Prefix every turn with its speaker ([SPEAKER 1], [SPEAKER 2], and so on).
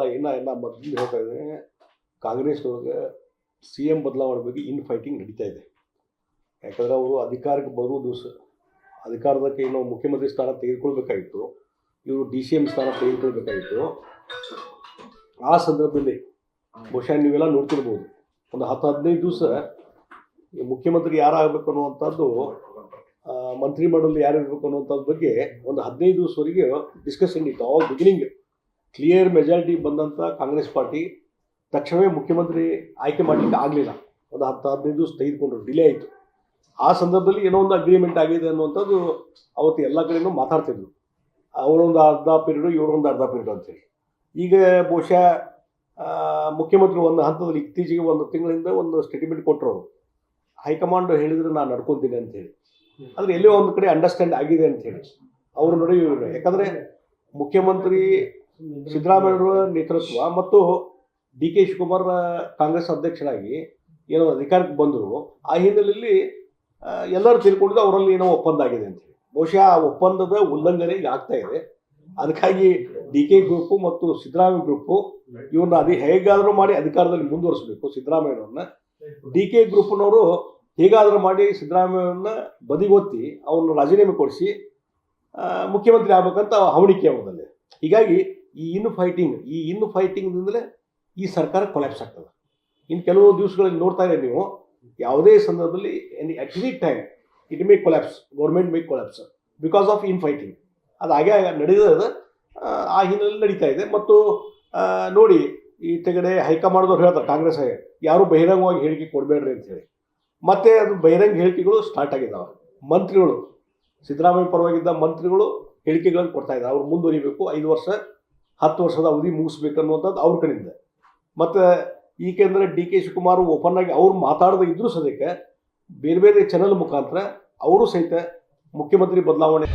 [SPEAKER 1] ಅಲ್ಲ ಇನ್ನು ಮೊದಲು ಹೇಳ್ತಾ ಇದ್ದೇನೆ, ಕಾಂಗ್ರೆಸ್ನೊಳಗೆ ಸಿ ಎಂ ಬದಲಾವಣೆ ಬಗ್ಗೆ ಇನ್ ಫೈಟಿಂಗ್ ನಡೀತಾ ಇದೆ. ಯಾಕಂದರೆ ಅವರು ಅಧಿಕಾರಕ್ಕೆ ಬರುವ ದಿವಸ ಅಧಿಕಾರದಕ್ಕೆ ಏನೋ ಮುಖ್ಯಮಂತ್ರಿ ಸ್ಥಾನ ತೆಗೆದುಕೊಳ್ಬೇಕಾಗಿತ್ತು, ಇವರು DCM ಸ್ಥಾನ ತೆಗೆದುಕೊಳ್ಬೇಕಾಗಿತ್ತು. ಆ ಸಂದರ್ಭದಲ್ಲಿ ಬಹುಶಃ ನೀವೆಲ್ಲ ನೋಡ್ತಿರ್ಬೋದು, ಒಂದು 10-15 ದಿವಸ ಮುಖ್ಯಮಂತ್ರಿ ಯಾರಾಗಬೇಕು ಅನ್ನುವಂಥದ್ದು, ಮಂತ್ರಿಮಂಡಲ ಯಾರು ಇರಬೇಕು ಅನ್ನುವಂಥದ್ದು ಬಗ್ಗೆ ಒಂದು 15 ದಿವಸವರೆಗೆ ಡಿಸ್ಕಷನ್ ಇತ್ತು. ಆಲ್ ಬಿಗಿನಿಂಗ್ ಕ್ಲಿಯರ್ ಮೆಜಾರಿಟಿ ಬಂದಂಥ ಕಾಂಗ್ರೆಸ್ ಪಾರ್ಟಿ ತಕ್ಷಣವೇ ಮುಖ್ಯಮಂತ್ರಿ ಆಯ್ಕೆ ಮಾಡಲಿಕ್ಕೆ ಆಗಲಿಲ್ಲ. ಒಂದು 10-15 ದಿವಸ ತೆಗೆದುಕೊಂಡ್ರು, ಡಿಲೇ ಆಯಿತು. ಆ ಸಂದರ್ಭದಲ್ಲಿ ಏನೋ ಒಂದು ಅಗ್ರಿಮೆಂಟ್ ಆಗಿದೆ ಅನ್ನುವಂಥದ್ದು ಅವತ್ತು ಎಲ್ಲ ಕಡೆಯೂ ಮಾತಾಡ್ತಿದ್ರು. ಅವರೊಂದು ಅರ್ಧ ಪೀರಿಯಡು, ಇವರೊಂದು ಅರ್ಧ ಪೀರಿಯಡು ಅಂತೇಳಿ. ಈಗ ಬಹುಶಃ ಮುಖ್ಯಮಂತ್ರಿ ಒಂದು ಹಂತದಲ್ಲಿ ಇತ್ತೀಚೆಗೆ ಒಂದು ತಿಂಗಳಿಂದ ಒಂದು ಸ್ಟೇಟ್ಮೆಂಟ್ ಕೊಟ್ಟರು. ಅವರು ಹೈಕಮಾಂಡ್ ಹೇಳಿದರೆ ನಾನು ನಡ್ಕೊತೀನಿ ಅಂತೇಳಿ. ಆದರೆ ಎಲ್ಲೋ ಒಂದು ಕಡೆ ಅಂಡರ್ಸ್ಟ್ಯಾಂಡ್ ಆಗಿದೆ ಅಂಥೇಳಿ ಅವರು ನೋಡಿ. ಯಾಕಂದರೆ ಮುಖ್ಯಮಂತ್ರಿ ಸಿದ್ದರಾಮಯ್ಯರ ನೇತೃತ್ವ ಮತ್ತು DK ಶಿವಕುಮಾರ್ ಕಾಂಗ್ರೆಸ್ ಅಧ್ಯಕ್ಷರಾಗಿ ಏನೋ ಅಧಿಕಾರಕ್ಕೆ ಬಂದರು. ಆ ಹಿನ್ನೆಲೆಯಲ್ಲಿ ಎಲ್ಲರೂ ತಿಳ್ಕೊಂಡಿದ್ದು ಅವರಲ್ಲಿ ಏನೋ ಒಪ್ಪಂದ ಆಗಿದೆ ಅಂತೇಳಿ. ಬಹುಶಃ ಆ ಒಪ್ಪಂದದ ಉಲ್ಲಂಘನೆ ಈಗ ಆಗ್ತಾ ಇದೆ. ಅದಕ್ಕಾಗಿ DK ಗ್ರೂಪು ಮತ್ತು ಸಿದ್ದರಾಮಯ್ಯ ಗ್ರೂಪು ಇವ್ರನ್ನ ಹೇಗಾದರೂ ಮಾಡಿ ಅಧಿಕಾರದಲ್ಲಿ ಮುಂದುವರಿಸಬೇಕು ಸಿದ್ದರಾಮಯ್ಯನವ್ರನ್ನ. DK ಗ್ರೂಪ್ನವರು ಹೇಗಾದರೂ ಮಾಡಿ ಸಿದ್ದರಾಮಯ್ಯವ್ರನ್ನ ಬದಿಗೊತ್ತಿ ಅವನ್ನ ರಾಜೀನಾಮೆ ಕೊಡಿಸಿ ಮುಖ್ಯಮಂತ್ರಿ ಆಗ್ಬೇಕಂತ ಹವಣಿಕೆ ಅವ್ರದಲ್ಲಿ. ಹೀಗಾಗಿ ಈ ಇನ್ನು ಫೈಟಿಂಗ್ದಿಂದಲೇ ಈ ಸರ್ಕಾರ ಕೊಲ್ಯಾಪ್ಸ್ ಆಗ್ತದೆ. ಇನ್ನು ಕೆಲವು ದಿವಸಗಳಲ್ಲಿ ನೋಡ್ತಾ ಇದ್ದೀರಿ ನೀವು, ಯಾವುದೇ ಸಂದರ್ಭದಲ್ಲಿ at any time it may collapse, government May collapse because of in fighting. ಅದು ಹಾಗೆ ನಡೆದ ಆ ಹಿನ್ನೆಲೆಯಲ್ಲಿ ನಡೀತಾ ಇದೆ. ಮತ್ತು ನೋಡಿ, ಈ ತೆಗಡೆ ಹೈಕಮಾಂಡ್ದವ್ರು ಹೇಳ್ತಾರೆ ಕಾಂಗ್ರೆಸ್ ಯಾರು ಬಹಿರಂಗವಾಗಿ ಹೇಳಿಕೆ ಕೊಡಬೇಡ್ರಿ ಅಂತೇಳಿ. ಮತ್ತೆ ಅದು ಬಹಿರಂಗ ಹೇಳಿಕೆಗಳು ಸ್ಟಾರ್ಟ್ ಆಗಿದ್ದಾವೆ. ಮಂತ್ರಿಗಳು, ಸಿದ್ದರಾಮಯ್ಯ ಪರವಾಗಿದ್ದ ಮಂತ್ರಿಗಳು ಹೇಳಿಕೆಗಳನ್ನು ಕೊಡ್ತಾ ಇದ್ದಾರೆ. ಅವ್ರು ಮುಂದುವರಿಬೇಕು, 5 ವರ್ಷ 10 ವರ್ಷದ ಅವಧಿ ಮುಗಿಸ್ಬೇಕು ಅನ್ನುವಂಥದ್ದು ಅವ್ರ ಕಡೆಯಿಂದ. ಮತ್ತು ಏಕೆಂದರೆ DK ಶಿವಕುಮಾರ್ ಓಪನ್ ಆಗಿ ಅವ್ರು ಮಾತಾಡದೇ ಇದ್ರೂ ಸದ್ಯಕ್ಕೆ ಬೇರೆ ಬೇರೆ ಚಾನಲ್ ಮುಖಾಂತರ ಅವರು ಸಹಿತ ಮುಖ್ಯಮಂತ್ರಿ ಬದಲಾವಣೆ